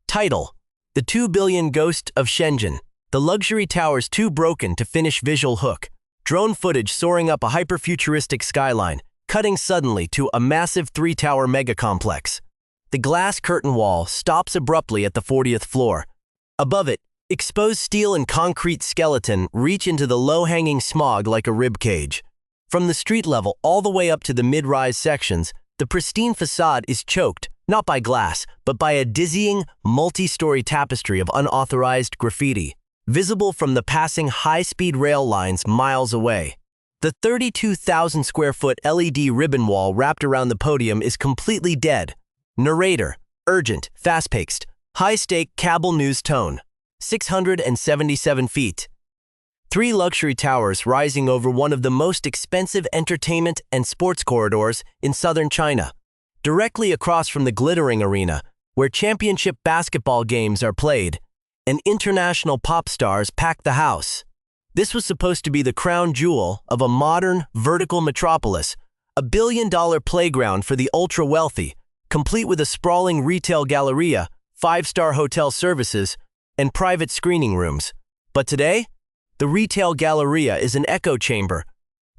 Title: The 2 Billion Ghost of Shenzhen. The luxury tower's too broken to finish visual hook. Drone footage soaring up a hyper-futuristic skyline, cutting suddenly to a massive 3-tower mega-complex. The glass curtain wall stops abruptly at the 40th floor. Above it, exposed steel and concrete skeleton reach into the low-hanging smog like a rib cage. From the street level all the way up to the mid-rise sections, the pristine facade is choked, not by glass, but by a dizzying, multi-story tapestry of unauthorized graffiti, visible from the passing high-speed rail lines miles away. The 32,000-square-foot LED ribbon wall wrapped around the podium is completely dead. Narrator: urgent, fast-paced, high-stake cable news tone. 677 feet. 3 luxury towers rising over one of the most expensive entertainment and sports corridors in southern China, directly across from the glittering arena, where championship basketball games are played, and international pop stars pack the house. This was supposed to be the crown jewel of a modern, vertical metropolis, a billion-dollar playground for the ultra-wealthy, complete with a sprawling retail galleria, 5-star hotel services, and private screening rooms. But today, the retail galleria is an echo chamber.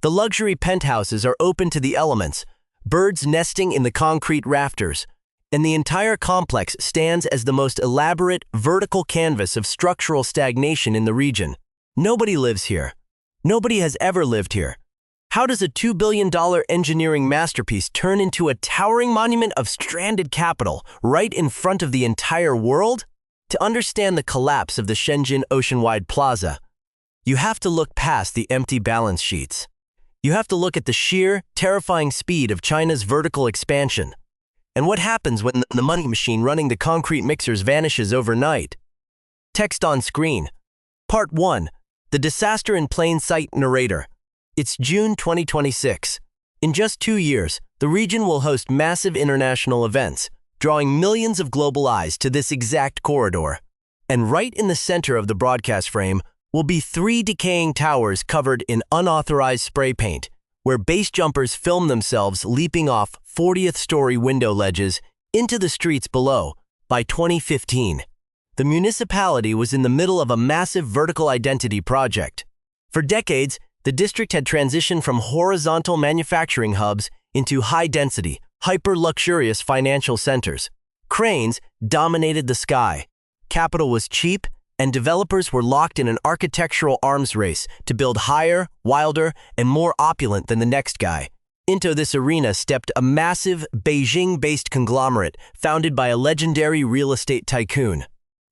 The luxury penthouses are open to the elements, birds nesting in the concrete rafters, and the entire complex stands as the most elaborate vertical canvas of structural stagnation in the region. Nobody lives here. Nobody has ever lived here. How does a $2 billion engineering masterpiece turn into a towering monument of stranded capital right in front of the entire world? To understand the collapse of the Shenzhen ocean-wide plaza, you have to look past the empty balance sheets. You have to look at the sheer, terrifying speed of China's vertical expansion. And what happens when the money machine running the concrete mixers vanishes overnight? Text on screen. Part 1. The Disaster in Plain Sight Narrator. It's June 2026. In just 2 years, the region will host massive international events, drawing millions of global eyes to this exact corridor. And right in the center of the broadcast frame will be 3 decaying towers covered in unauthorized spray paint, where base jumpers film themselves leaping off 40th-story window ledges into the streets below. By 2015, the municipality was in the middle of a massive vertical identity project. For decades, the district had transitioned from horizontal manufacturing hubs into high-density, hyper-luxurious financial centers. Cranes dominated the sky. Capital was cheap, and developers were locked in an architectural arms race to build higher, wilder, and more opulent than the next guy. Into this arena stepped a massive, Beijing-based conglomerate founded by a legendary real estate tycoon.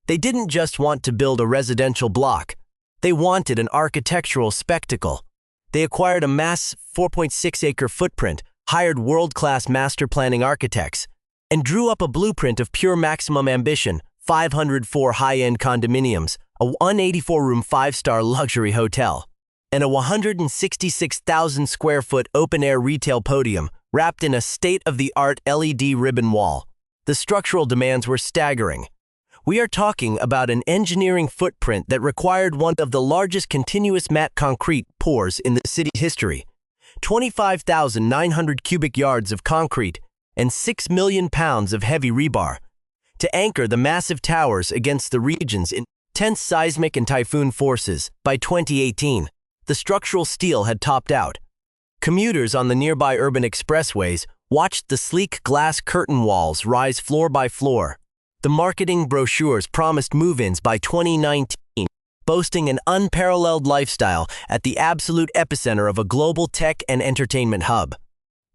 They didn't just want to build a residential block. They wanted an architectural spectacle. They acquired a mass 4.6-acre footprint, hired world-class master planning architects, and drew up a blueprint of pure maximum ambition: 504 high-end condominiums, a 184-room 5-star luxury hotel, and a 166,000-square-foot open-air retail podium wrapped in a state-of-the-art LED ribbon wall. The structural demands were staggering. We are talking about an engineering footprint that required one of the largest continuous matte concrete pours in the city's history, 25,900 cubic yards of concrete, and 6 million pounds of heavy rebar, to anchor the massive towers against the region's intense seismic and typhoon forces. By 2018, the structural steel had topped out. Commuters on the nearby urban expressways watched the sleek glass curtain walls rise floor by floor. The marketing brochures promised move-ins by 2019, boasting an unparalleled lifestyle at the absolute epicenter of a global tech and entertainment hub.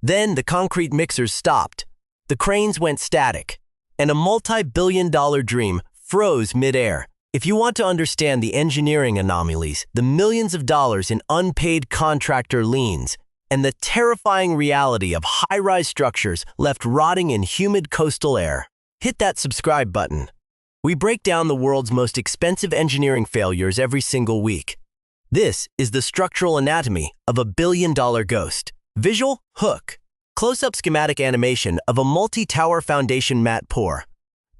Then the concrete mixers stopped. The cranes went static, and a multi-billion-dollar dream froze mid-air. If you want to understand the engineering anomalies, the millions of dollars in unpaid contractor liens, and the terrifying reality of high-rise structures left rotting in humid coastal air, hit that subscribe button. We break down the world's most expensive engineering failures every single week. This is the structural anatomy of a billion-dollar ghost. Visual hook. Close-up schematic animation of a multi-tower foundation matte pour.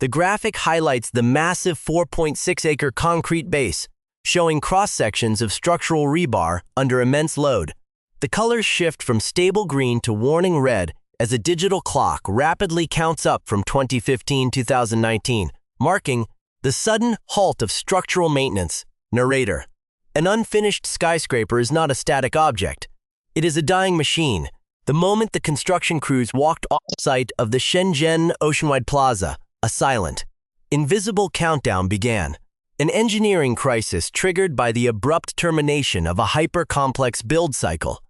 The graphic highlights the massive 4.6-acre concrete base, showing cross-sections of structural rebar under immense load. The colors shift from stable green to warning red as a digital clock rapidly counts up from 2015-2019. marking the sudden halt of structural maintenance. Narrator. An unfinished skyscraper is not a static object. It is a dying machine. The moment the construction crews walked off the site of the Shenzhen Oceanwide Plaza, a silent, invisible countdown began. An engineering crisis triggered by the abrupt termination of a hyper-complex build cycle.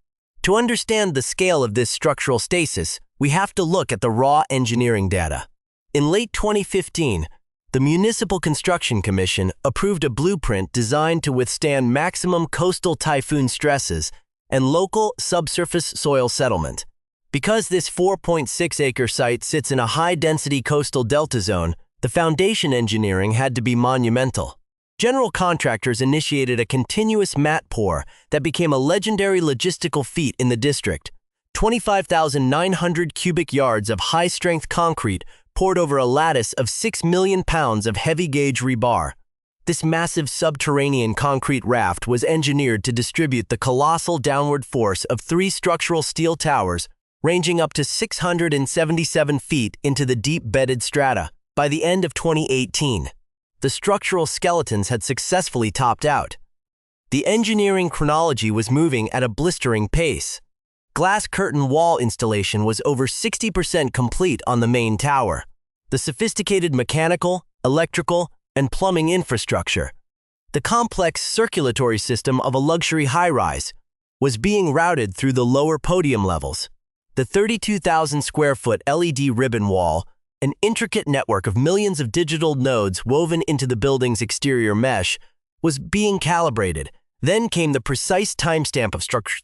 To understand the scale of this structural stasis, we have to look at the raw engineering data. In late 2015, the Municipal Construction Commission approved a blueprint designed to withstand maximum coastal typhoon stresses and local subsurface soil settlement. Because this 4.6-acre site sits in a high-density coastal delta zone, the foundation engineering had to be monumental. General contractors initiated a continuous mat pour that became a legendary logistical feat in the district. 25,900 cubic yards of high-strength concrete poured over a lattice of 6 million pounds of heavy-gauge rebar. This massive subterranean concrete raft was engineered to distribute the colossal downward force of 3 structural steel towers ranging up to 677 feet into the deep-bedded strata. By the end of 2018, the structural skeletons had successfully topped out. The engineering chronology was moving at a blistering pace. Glass curtain wall installation was over 60% complete on the main tower. The sophisticated mechanical, electrical, and plumbing infrastructure, the complex circulatory system of a luxury high-rise, was being routed through the lower podium levels. The 32,000 square foot LED ribbon wall, an intricate network of millions of digital nodes woven into the building's exterior mesh, was being calibrated. Then came the precise timestamp of structural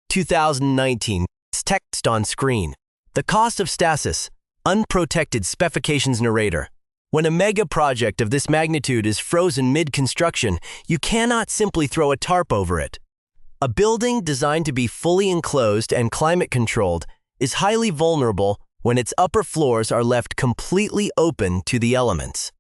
2019. Text on screen. The cost of stasis. Unprotected specifications. Narrator. When a mega project of this magnitude is frozen mid-construction, you cannot simply throw a tarp over it. A building designed to be fully enclosed and climate-controlled is highly vulnerable when its upper floors are left completely open to the elements.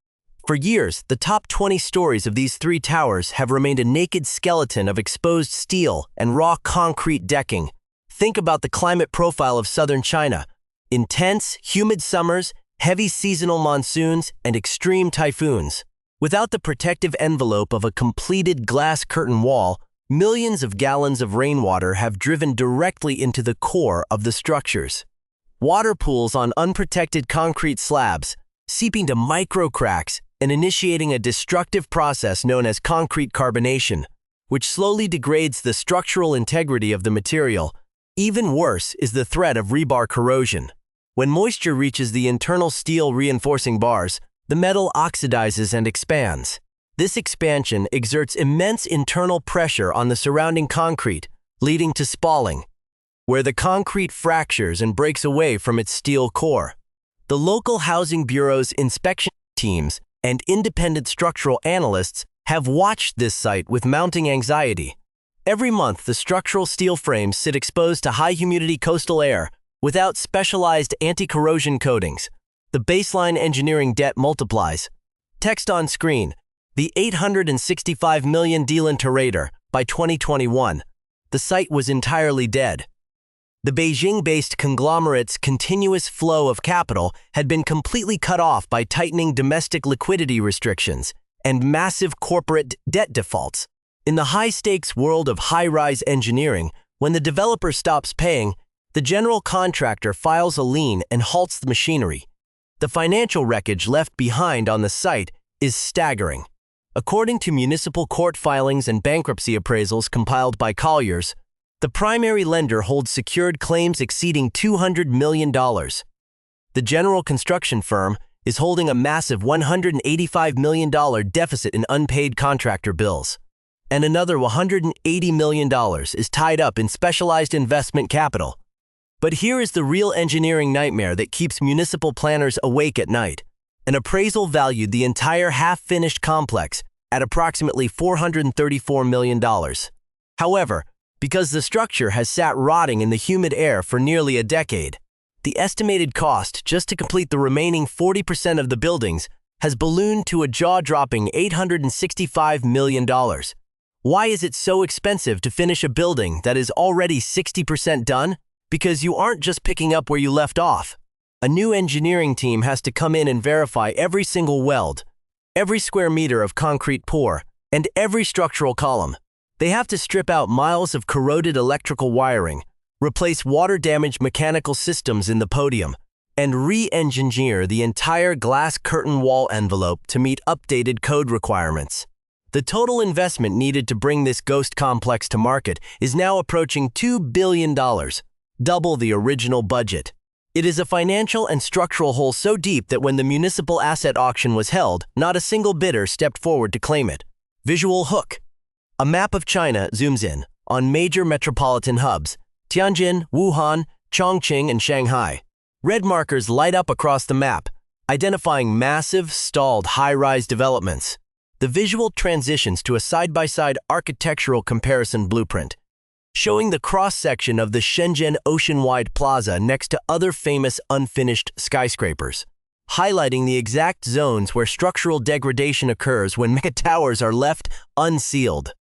For years, the top 20 stories of these 3 towers have remained a naked skeleton of exposed steel and raw concrete decking. Think about the climate profile of southern China. Intense, humid summers, heavy seasonal monsoons, and extreme typhoons. Without the protective envelope of a completed glass curtain wall, millions of gallons of rainwater have driven directly into the core of the structures. Water pools on unprotected concrete slabs, seeping to micro cracks and initiating a destructive process known as concrete carbonation, which slowly degrades the structural integrity of the material. Even worse is the threat of rebar corrosion. When moisture reaches the internal steel reinforcing bars, the metal oxidizes and expands. This expansion exerts immense internal pressure on the surrounding concrete, leading to spalling, where the concrete fractures and breaks away from its steel core. The local housing bureau's inspection teams and independent structural analysts have watched this site with mounting anxiety. Every month, the structural steel frames sit exposed to high-humidity coastal air without specialized anti-corrosion coatings. The baseline engineering debt multiplies. Text on screen. The $865 million deal in Narrator. By 2021, the site was entirely dead. The Beijing-based conglomerate's continuous flow of capital had been completely cut off by tightening domestic liquidity restrictions and massive corporate debt defaults. In the high-stakes world of high-rise engineering, when the developer stops paying, the general contractor files a lien and halts the machinery. The financial wreckage left behind on the site is staggering. According to municipal court filings and bankruptcy appraisals compiled by Colliers, the primary lender holds secured claims exceeding $200 million. The general construction firm is holding a massive $185 million deficit in unpaid contractor bills, and another $180 million is tied up in specialized investment capital. But here is the real engineering nightmare that keeps municipal planners awake at night. An appraisal valued the entire half-finished complex at approximately $434 million. However, because the structure has sat rotting in the humid air for nearly a decade, the estimated cost just to complete the remaining 40% of the buildings has ballooned to a jaw-dropping $865 million. Why is it so expensive to finish a building that is already 60% done? Because you aren't just picking up where you left off. a new engineering team has to come in and verify every single weld, every square meter of concrete pour, and every structural column. They have to strip out miles of corroded electrical wiring, replace water-damaged mechanical systems in the podium, and re-engineer the entire glass curtain wall envelope to meet updated code requirements. The total investment needed to bring this ghost complex to market is now approaching $2 billion, double the original budget. It is a financial and structural hole so deep that when the municipal asset auction was held, not a single bidder stepped forward to claim it. Visual hook. A map of China zooms in on major metropolitan hubs, Tianjin, Wuhan, Chongqing, and Shanghai. Red markers light up across the map, identifying massive, stalled, high-rise developments. The visual transitions to a side-by-side architectural comparison blueprint, showing the cross-section of the Shenzhen ocean-wide plaza next to other famous unfinished skyscrapers, highlighting the exact zones where structural degradation occurs when mega towers are left unsealed.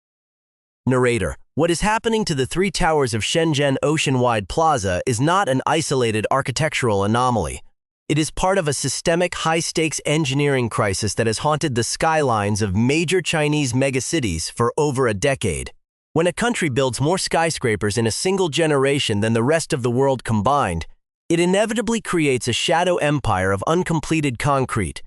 Narrator: what is happening to the three towers of Shenzhen ocean-wide plaza is not an isolated architectural anomaly. It is part of a systemic high-stakes engineering crisis that has haunted the skylines of major Chinese megacities for over a decade. When a country builds more skyscrapers in a single generation than the rest of the world combined, it inevitably creates a shadow empire of uncompleted concrete.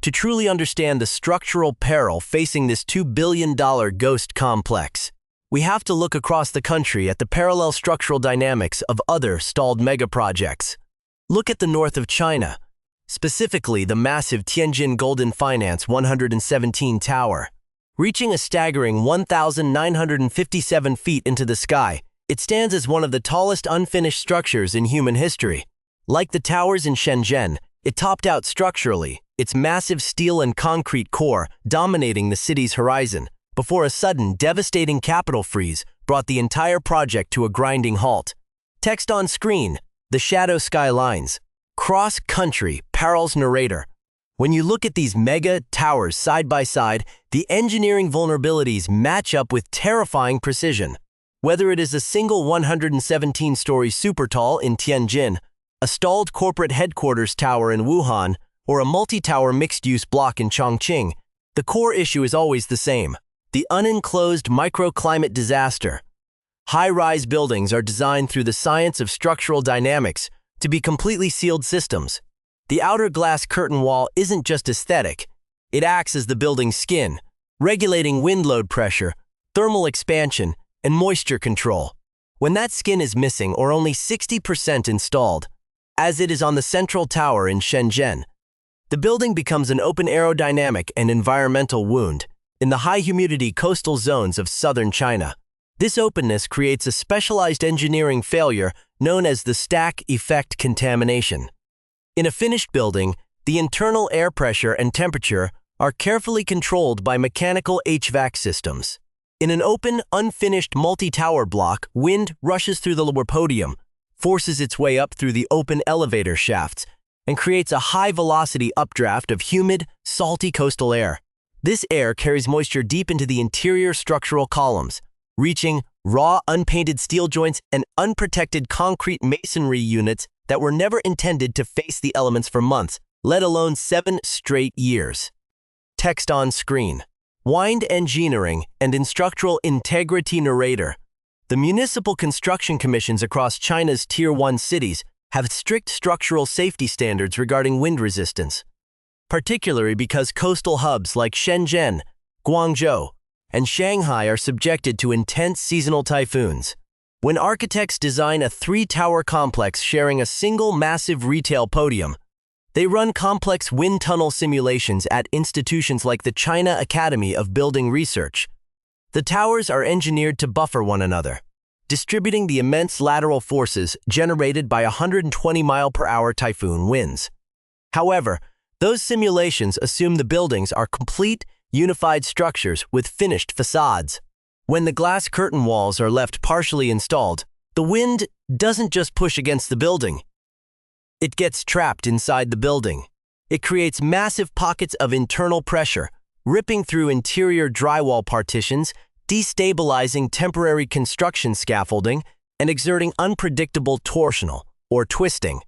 To truly understand the structural peril facing this $2 billion ghost complex, we have to look across the country at the parallel structural dynamics of other stalled megaprojects. Look at the north of China, specifically the massive Tianjin Golden Finance 117 Tower. Reaching a staggering 1,957 feet into the sky, it stands as one of the tallest unfinished structures in human history. Like the towers in Shenzhen, it topped out structurally, its massive steel and concrete core dominating the city's horizon, before a sudden, devastating capital freeze brought the entire project to a grinding halt. Text on screen: the shadow skylines. Cross-country parallels narrator. When you look at these mega towers side by side, the engineering vulnerabilities match up with terrifying precision. Whether it is a single 117-story super tall in Tianjin, a stalled corporate headquarters tower in Wuhan, or a multi-tower mixed-use block in Chongqing, the core issue is always the same: the unenclosed microclimate disaster. High-rise buildings are designed through the science of structural dynamics to be completely sealed systems. The outer glass curtain wall isn't just aesthetic. It acts as the building's skin, regulating wind load pressure, thermal expansion, and moisture control. When that skin is missing or only 60% installed, as it is on the central tower in Shenzhen, the building becomes an open aerodynamic and environmental wound in the high-humidity coastal zones of southern China. This openness creates a specialized engineering failure known as the stack effect contamination. In a finished building, the internal air pressure and temperature are carefully controlled by mechanical HVAC systems. In an open, unfinished multi-tower block, wind rushes through the lower podium, forces its way up through the open elevator shafts, and creates a high-velocity updraft of humid, salty coastal air. This air carries moisture deep into the interior structural columns, reaching raw, unpainted steel joints and unprotected concrete masonry units that were never intended to face the elements for months, let alone 7 straight years. Text on screen. Wind engineering and structural integrity narrator. The municipal construction commissions across China's Tier 1 cities have strict structural safety standards regarding wind resistance, particularly because coastal hubs like Shenzhen, Guangzhou, and Shanghai are subjected to intense seasonal typhoons. When architects design a 3-tower complex sharing a single massive retail podium, they run complex wind tunnel simulations at institutions like the China Academy of Building Research. The towers are engineered to buffer one another, distributing the immense lateral forces generated by 120-mile-per-hour typhoon winds. However, those simulations assume the buildings are complete, unified structures with finished facades. When the glass curtain walls are left partially installed, the wind doesn't just push against the building. It gets trapped inside the building. It creates massive pockets of internal pressure, ripping through interior drywall partitions, destabilizing temporary construction scaffolding, and exerting unpredictable torsional or twisting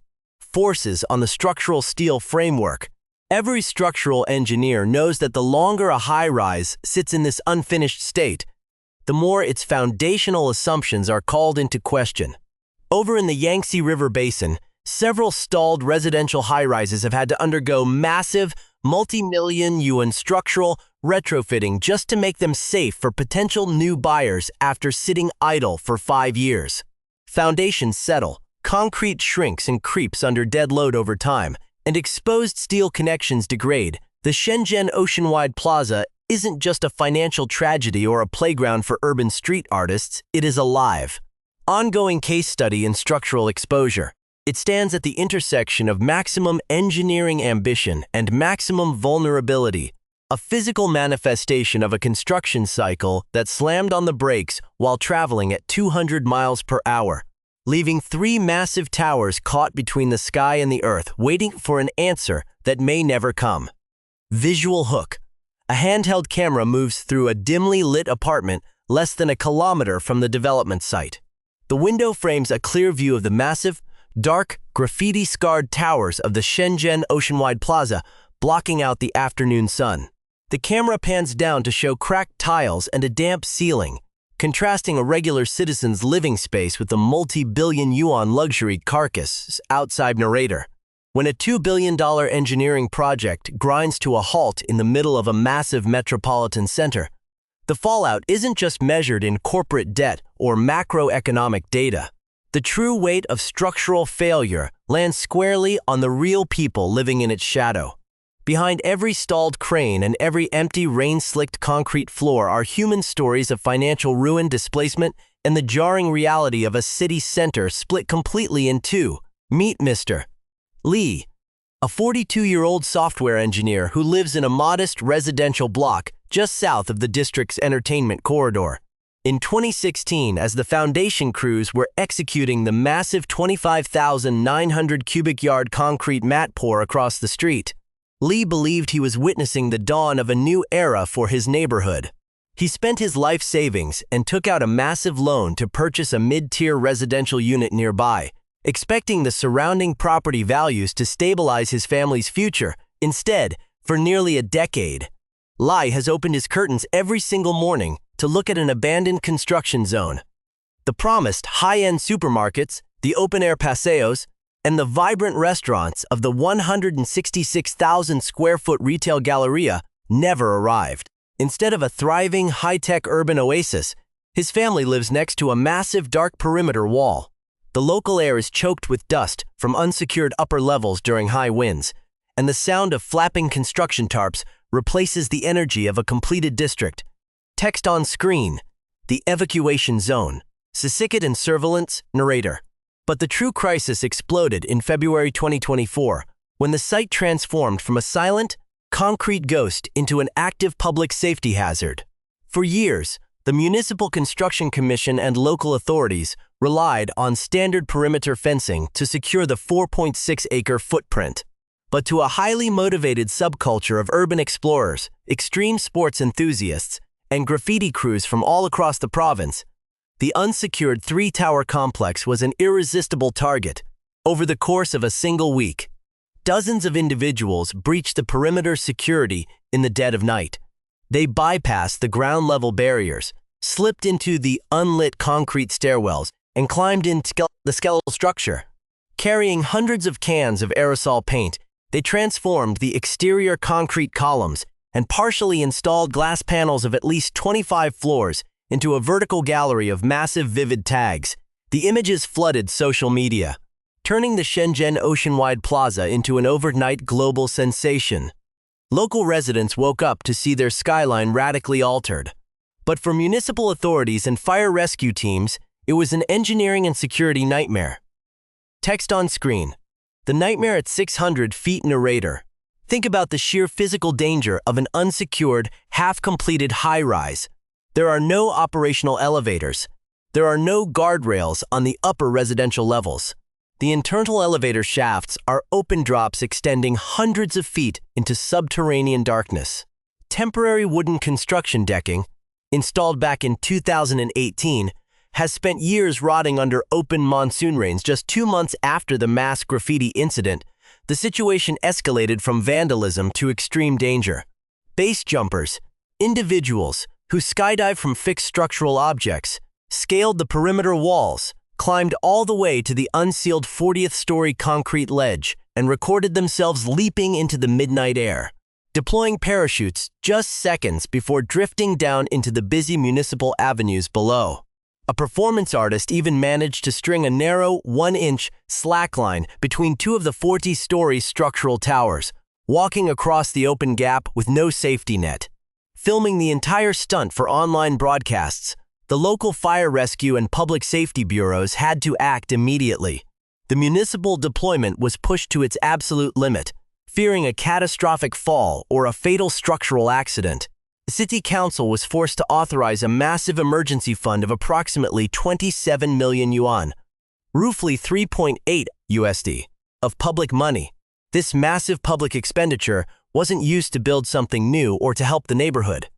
forces on the structural steel framework. Every structural engineer knows that the longer a high-rise sits in this unfinished state, the more its foundational assumptions are called into question. Over in the Yangtze River Basin, several stalled residential high-rises have had to undergo massive, multi-million yuan structural retrofitting just to make them safe for potential new buyers after sitting idle for 5 years. Foundations settle, concrete shrinks and creeps under dead load over time, and exposed steel connections degrade. The Shenzhen ocean-wide plaza isn't just a financial tragedy or a playground for urban street artists, it is alive. Ongoing case study in structural exposure. It stands at the intersection of maximum engineering ambition and maximum vulnerability, a physical manifestation of a construction cycle that slammed on the brakes while traveling at 200 miles per hour, leaving 3 massive towers caught between the sky and the earth, waiting for an answer that may never come. Visual hook. A handheld camera moves through a dimly lit apartment less than a kilometer from the development site. The window frames a clear view of the massive, dark, graffiti-scarred towers of the Shenzhen ocean-wide plaza, blocking out the afternoon sun. The camera pans down to show cracked tiles and a damp ceiling, contrasting a regular citizen's living space with the multi-billion yuan luxury carcass outside narrator. When a $2 billion engineering project grinds to a halt in the middle of a massive metropolitan center, the fallout isn't just measured in corporate debt or macroeconomic data. The true weight of structural failure lands squarely on the real people living in its shadow. Behind every stalled crane and every empty, rain-slicked concrete floor are human stories of financial ruin, displacement, and the jarring reality of a city center split completely in two. Meet Mr. Lee, a 42-year-old software engineer who lives in a modest residential block just south of the district's entertainment corridor. In 2016, as the foundation crews were executing the massive 25,900 cubic yard concrete mat pour across the street, Lee believed he was witnessing the dawn of a new era for his neighborhood. He spent his life savings and took out a massive loan to purchase a mid-tier residential unit nearby, expecting the surrounding property values to stabilize his family's future. Instead, for nearly a decade, Lee has opened his curtains every single morning to look at an abandoned construction zone. The promised high-end supermarkets, the open-air paseos, and the vibrant restaurants of the 166,000 square foot retail galleria never arrived. Instead of a thriving, high-tech urban oasis, his family lives next to a massive dark perimeter wall. The local air is choked with dust from unsecured upper levels during high winds, and the sound of flapping construction tarps replaces the energy of a completed district. Text on screen: the evacuation zone. Sisikit and surveillance, narrator. But the true crisis exploded in February 2024, when the site transformed from a silent, concrete ghost into an active public safety hazard. For years, the Municipal Construction Commission and local authorities relied on standard perimeter fencing to secure the 4.6-acre footprint. But to a highly motivated subculture of urban explorers, extreme sports enthusiasts, and graffiti crews from all across the province, the unsecured 3-tower complex was an irresistible target. Over the course of a single week, dozens of individuals breached the perimeter security in the dead of night. They bypassed the ground-level barriers, slipped into the unlit concrete stairwells, and climbed into the skeletal structure. Carrying hundreds of cans of aerosol paint, they transformed the exterior concrete columns and partially installed glass panels of at least 25 floors into a vertical gallery of massive vivid tags. The images flooded social media, turning the Shenzhen ocean-wide plaza into an overnight global sensation. Local residents woke up to see their skyline radically altered. But for municipal authorities and fire rescue teams, it was an engineering and security nightmare. Text on screen: the nightmare at 600 feet, narrator. Think about the sheer physical danger of an unsecured, half-completed high-rise. There are no operational elevators. There are no guardrails on the upper residential levels. The internal elevator shafts are open drops extending hundreds of feet into subterranean darkness. Temporary wooden construction decking, installed back in 2018, has spent years rotting under open monsoon rains. Just 2 months after the mass graffiti incident, the situation escalated from vandalism to extreme danger. Base jumpers, individuals who skydive from fixed structural objects, scaled the perimeter walls, climbed all the way to the unsealed 40th-story concrete ledge, and recorded themselves leaping into the midnight air, deploying parachutes just seconds before drifting down into the busy municipal avenues below. A performance artist even managed to string a narrow 1-inch slackline between two of the 40-story structural towers, walking across the open gap with no safety net. Filming the entire stunt for online broadcasts, the local fire rescue and public safety bureaus had to act immediately. The municipal deployment was pushed to its absolute limit, fearing a catastrophic fall or a fatal structural accident. The city council was forced to authorize a massive emergency fund of approximately 27 million yuan, roughly 3.8 USD, of public money. This massive public expenditure wasn't used to build something new or to help the neighborhood.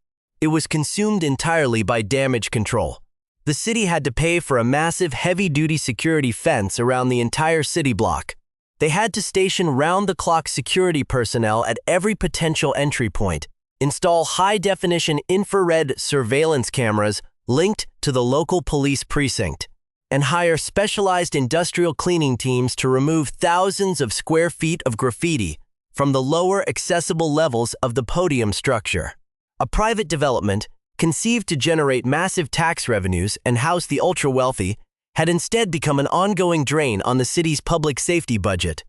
It was consumed entirely by damage control. The city had to pay for a massive heavy-duty security fence around the entire city block. They had to station round-the-clock security personnel at every potential entry point, install high-definition infrared surveillance cameras linked to the local police precinct, and hire specialized industrial cleaning teams to remove thousands of square feet of graffiti from the lower accessible levels of the podium structure. A private development, conceived to generate massive tax revenues and house the ultra-wealthy, had instead become an ongoing drain on the city's public safety budget.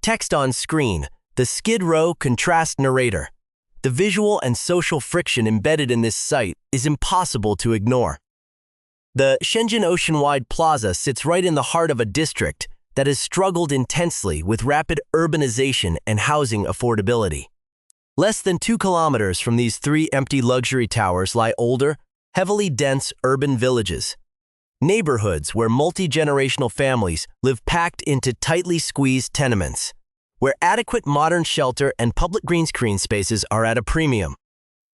Text on screen, the Skid Row contrast narrator. The visual and social friction embedded in this site is impossible to ignore. The Shenzhen Oceanwide Plaza sits right in the heart of a district that has struggled intensely with rapid urbanization and housing affordability. Less than 2 kilometers from these 3 empty luxury towers lie older, heavily dense urban villages. Neighborhoods where multi-generational families live packed into tightly squeezed tenements, where adequate modern shelter and public green screen spaces are at a premium.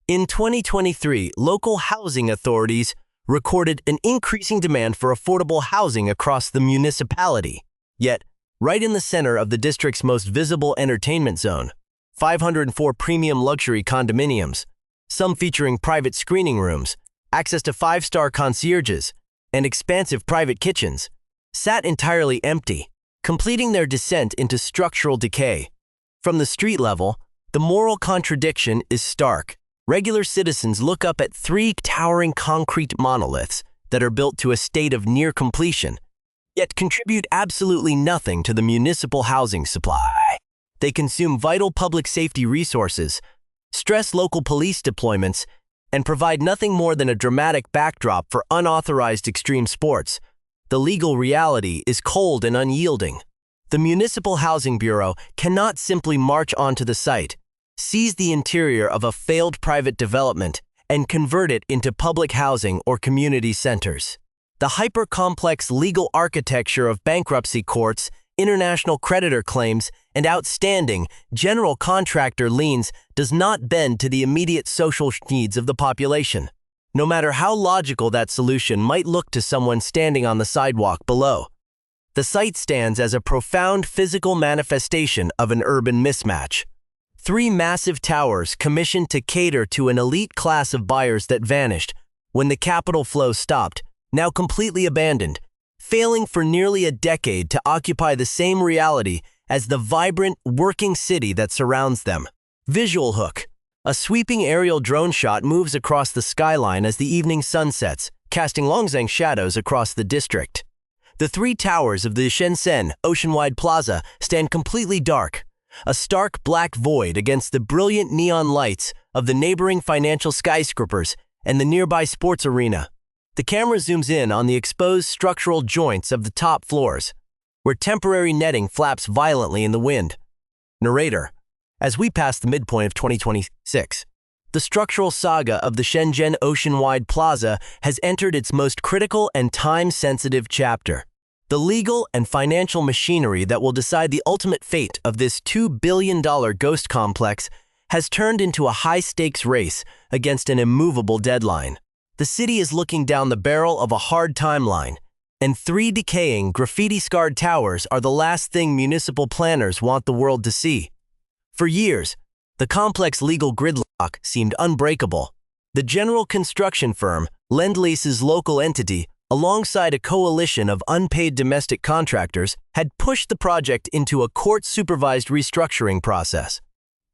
In 2023, local housing authorities recorded an increasing demand for affordable housing across the municipality. Yet, right in the center of the district's most visible entertainment zone, 504 premium luxury condominiums, some featuring private screening rooms, access to 5-star concierges, and expansive private kitchens, sat entirely empty, completing their descent into structural decay. From the street level, the moral contradiction is stark. Regular citizens look up at 3 towering concrete monoliths that are built to a state of near completion, yet contribute absolutely nothing to the municipal housing supply. They consume vital public safety resources, stress local police deployments, and provide nothing more than a dramatic backdrop for unauthorized extreme sports. The legal reality is cold and unyielding. The Municipal Housing Bureau cannot simply march onto the site, seize the interior of a failed private development, and convert it into public housing or community centers. The hyper-complex legal architecture of bankruptcy courts, international creditor claims, and outstanding general contractor liens does not bend to the immediate social needs of the population, no matter how logical that solution might look to someone standing on the sidewalk below. The site stands as a profound physical manifestation of an urban mismatch. 3 massive towers commissioned to cater to an elite class of buyers that vanished when the capital flow stopped, now completely abandoned, failing for nearly a decade to occupy the same reality as the vibrant, working city that surrounds them. Visual hook. A sweeping aerial drone shot moves across the skyline as the evening sun sets, casting long shadows across the district. The 3 towers of the Shenzhen Oceanwide Plaza stand completely dark, a stark black void against the brilliant neon lights of the neighboring financial skyscrapers and the nearby sports arena. The camera zooms in on the exposed structural joints of the top floors, where temporary netting flaps violently in the wind. Narrator. As we pass the midpoint of 2026, the structural saga of the Shenzhen Oceanwide Plaza has entered its most critical and time-sensitive chapter. The legal and financial machinery that will decide the ultimate fate of this $2 billion ghost complex has turned into a high-stakes race against an immovable deadline. The city is looking down the barrel of a hard timeline, and 3 decaying, graffiti-scarred towers are the last thing municipal planners want the world to see. For years, the complex legal gridlock seemed unbreakable. The general construction firm, Lend-Lease's local entity, alongside a coalition of unpaid domestic contractors, had pushed the project into a court-supervised restructuring process.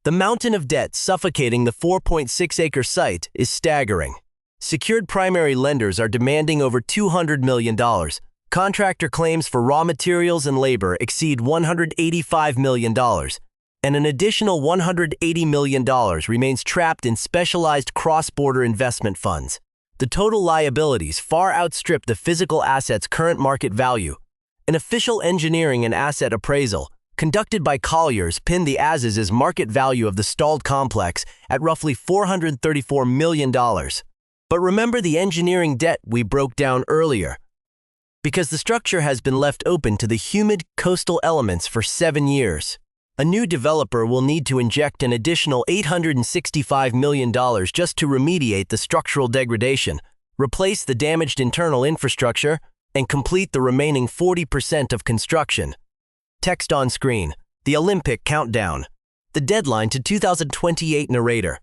The mountain of debt suffocating the 4.6-acre site is staggering. Secured primary lenders are demanding over $200 million. Contractor claims for raw materials and labor exceed $185 million, and an additional $180 million remains trapped in specialized cross-border investment funds. The total liabilities far outstrip the physical asset's current market value. An official engineering and asset appraisal conducted by Colliers pinned the as-is market value of the stalled complex at roughly $434 million. But remember the engineering debt we broke down earlier. Because the structure has been left open to the humid coastal elements for 7 years. A new developer will need to inject an additional $865 million just to remediate the structural degradation, replace the damaged internal infrastructure, and complete the remaining 40% of construction. Text on screen, the Olympic countdown. The deadline to 2028 narrator.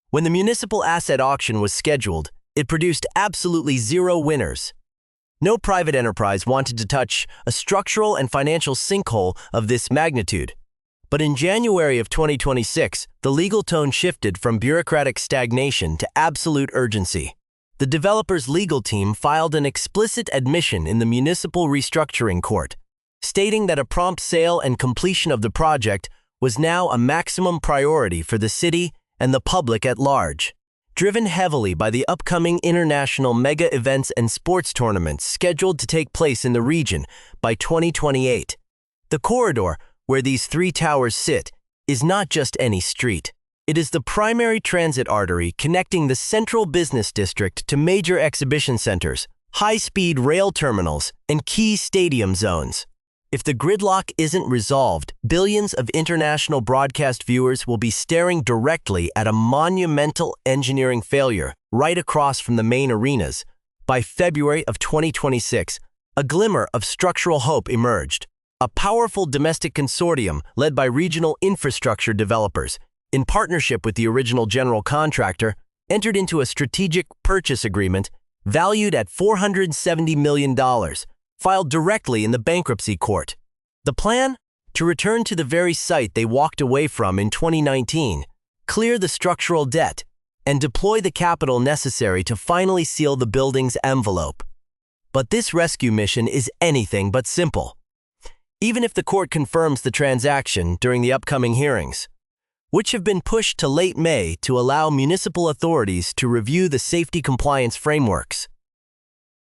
When the municipal asset auction was scheduled, it produced absolutely 0 winners. No private enterprise wanted to touch a structural and financial sinkhole of this magnitude. But in January of 2026, the legal tone shifted from bureaucratic stagnation to absolute urgency. The developer's legal team filed an explicit admission in the Municipal Restructuring Court, stating that a prompt sale and completion of the project was now a maximum priority for the city and the public at large. Driven heavily by the upcoming international mega events and sports tournaments scheduled to take place in the region by 2028. The corridor, where these 3 towers sit, is not just any street. It is the primary transit artery connecting the central business district to major exhibition centers, high-speed rail terminals, and key stadium zones. If the gridlock isn't resolved, billions of international broadcast viewers will be staring directly at a monumental engineering failure right across from the main arenas. By February of 2026, a glimmer of structural hope emerged. A powerful domestic consortium led by regional infrastructure developers, in partnership with the original general contractor, entered into a strategic purchase agreement valued at $470 million, filed directly in the bankruptcy court. The plan? To return to the very site they walked away from in 2019, clear the structural debt, and deploy the capital necessary to finally seal the building's envelope. But this rescue mission is anything but simple. Even if the court confirms the transaction during the upcoming hearings, which have been pushed to late May to allow municipal authorities to review the safety compliance frameworks.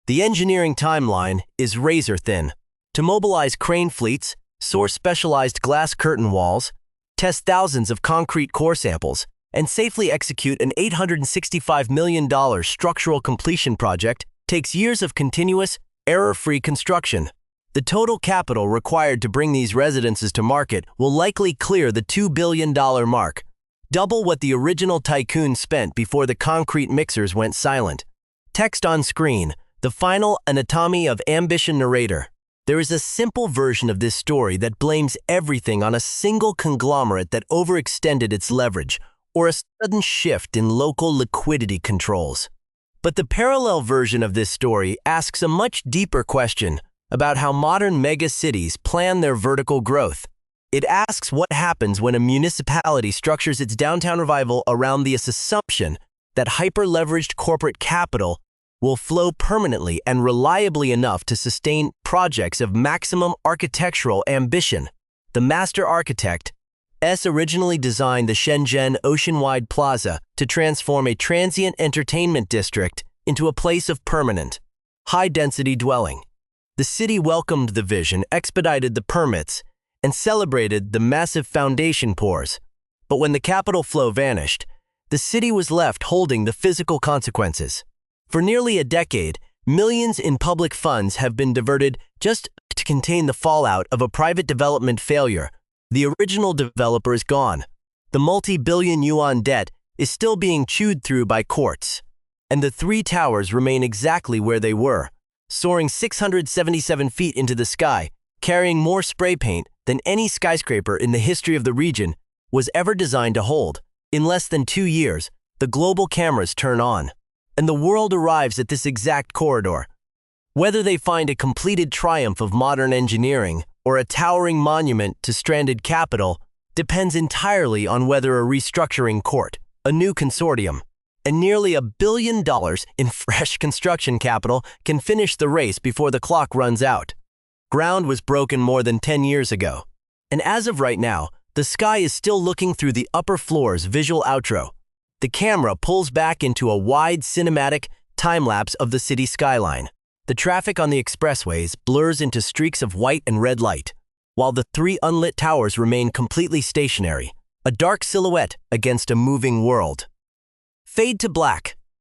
The engineering timeline is razor-thin. To mobilize crane fleets, source specialized glass curtain walls, test thousands of concrete core samples, and safely execute an $865 million structural completion project takes years of continuous, error-free construction. The total capital required to bring these residences to market will likely clear the $2 billion mark, double what the original tycoon spent before the concrete mixers went silent. Text on screen, the final anatomy of ambition narrator. There is a simple version of this story that blames everything on a single conglomerate that overextended its leverage, or a sudden shift in local liquidity controls. But the parallel version of this story asks a much deeper question about how modern megacities plan their vertical growth. It asks what happens when a municipality structures its downtown revival around the assumption that hyper-leveraged corporate capital will flow permanently and reliably enough to sustain projects of maximum architectural ambition. The master architect originally designed the Shenzhen Oceanwide Plaza to transform a transient entertainment district into a place of permanent, high-density dwelling. The city welcomed the vision, expedited the permits, and celebrated the massive foundation pours. But when the capital flow vanished, the city was left holding the physical consequences. For nearly a decade, millions in public funds have been diverted just to contain the fallout of a private development failure. The original developer is gone. The multi-billion yuan debt is still being chewed through by courts. and the three towers remain exactly where they were, soaring 677 feet into the sky, carrying more spray paint than any skyscraper in the history of the region was ever designed to hold. In less than 2 years, the global cameras turn on, and the world arrives at this exact corridor. Whether they find a completed triumph of modern engineering or a towering monument to stranded capital depends entirely on whether a restructuring court, a new consortium, and nearly $1 billion in fresh construction capital can finish the race before the clock runs out. Ground was broken more than 10 years ago, and as of right now, the sky is still looking through the upper floor's visual outro. The camera pulls back into a wide cinematic time-lapse of the city skyline. The traffic on the expressways blurs into streaks of white and red light, while the three unlit towers remain completely stationary, a dark silhouette against a moving world. Fade to black.